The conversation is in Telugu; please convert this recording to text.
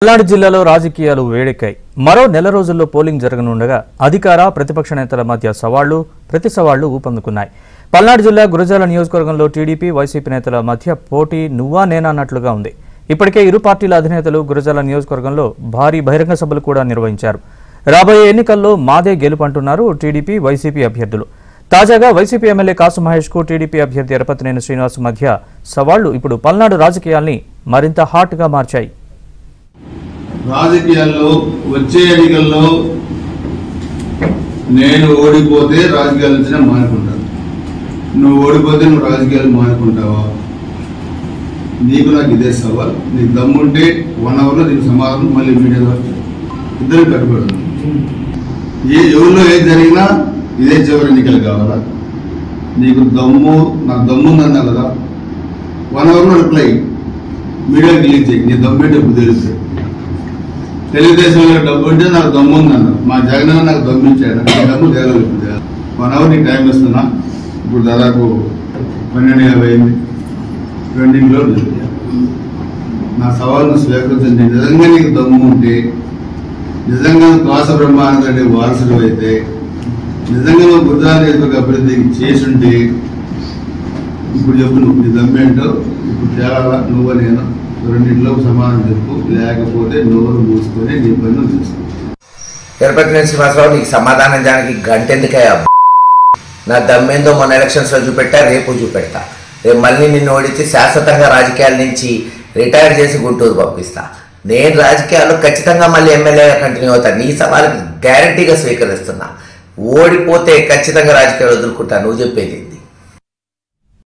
పల్నాడు జిల్లాలో రాజకీయాలు వేడెక్కాయి. మరో నెల రోజుల్లో పోలింగ్ జరగనుండగా అధికార ప్రతిపక్ష నేతల మధ్య ప్రతి సవాళ్లు ఊపందుకున్నాయి. పల్నాడు జిల్లా గురజాల నియోజకవర్గంలో టీడీపీ వైసీపీ నేతల మధ్య పోటీ నువ్వా నేనా అన్నట్లుగా ఉంది. ఇప్పటికే ఇరు పార్టీల అధినేతలు గురజాల నియోజకవర్గంలో భారీ బహిరంగ సభలు కూడా నిర్వహించారు. రాబోయే ఎన్నికల్లో మాదే గెలుపంటున్నారు టీడీపీ వైసీపీ అభ్యర్థులు. తాజాగా వైసీపీ ఎమ్మెల్యే కాసు మహేష్ కు టీడీపీ అభ్యర్థి ఎరపతినేని శ్రీనివాస్ మధ్య సవాళ్లు ఇప్పుడు పల్నాడు రాజకీయాల్ని మరింత హాట్ గా మార్చాయి. రాజకీయాల్లో వచ్చే ఎన్నికల్లో నేను ఓడిపోతే రాజకీయాల నుంచి మానుకుంటాను. నువ్వు ఓడిపోతే నువ్వు రాజకీయాలు మానుకుంటావా? నీకు నాకు ఇదే సవాల్. నీకు దమ్ముంటే 1 అవర్లో దీనికి సమాధానం మళ్ళీ మీడియా ద్వారా ఇద్దరు కట్టుబడుతుంది. ఎవరిలో ఏది జరిగినా ఇదే చివరి ఎన్నికలు కావాలా? నీకు దమ్ము నాకు దమ్ముందన్నా కదా, 1 అవర్లో రిప్లై మీడియాకి రిలీజ్ చేయి. నీ దమ్ము డబ్బు తెలుస్తుంది. తెలుగుదేశంలో డబ్బు ఉంటే నాకు దమ్ము ఉందన్నారు. మా జగన్ నాకు దమ్మించాడు. నీ దమ్ము తేలేదు. 1 అవర్ నీకు టైం ఇస్తున్నా. ఇప్పుడు దాదాపు 12:50 అయింది. 2 నా సవాల్ను స్వీకరించండి. నిజంగా నీకు దమ్ము ఉంటే, నిజంగా కాసు బ్రహ్మానంద వారసుడు అయితే, నిజంగా నువ్వు గురజాల నియోజకవర్గ అభివృద్ధికి చేసుంటే ఇప్పుడు చెప్పు. నువ్వు నీ దమ్మేంటో ఇప్పుడు తేలాలా? నువ్వు నేను రెండింటిలో సమానం చెప్పు. లేకపోతే నోరు మూసుకొని నీ పని నువ్వు చేసుకో. ఎరపతినేని శ్రీనివాసరావు, నీకు సమాధానం దానికి గంటెందుకయ్యా? నా దమ్మేందో మొన్న ఎలక్షన్స్లో చూపెట్టా, రేపు చూపెడతా. రేపు మళ్ళీ నిన్ను ఓడించి శాశ్వతంగా రాజకీయాల నుంచి రిటైర్ చేసి గుంటూరు పంపిస్తా. నేను రాజకీయాల్లో ఖచ్చితంగా మళ్ళీ ఎమ్మెల్యేగా కంటిన్యూ అవుతాను. నీ సవాళ్ళకి గ్యారంటీగా స్వీకరిస్తున్నా. ఓడిపోతే ఖచ్చితంగా రాజకీయాలు వదులుకుంటా. నువ్వు చెప్పేది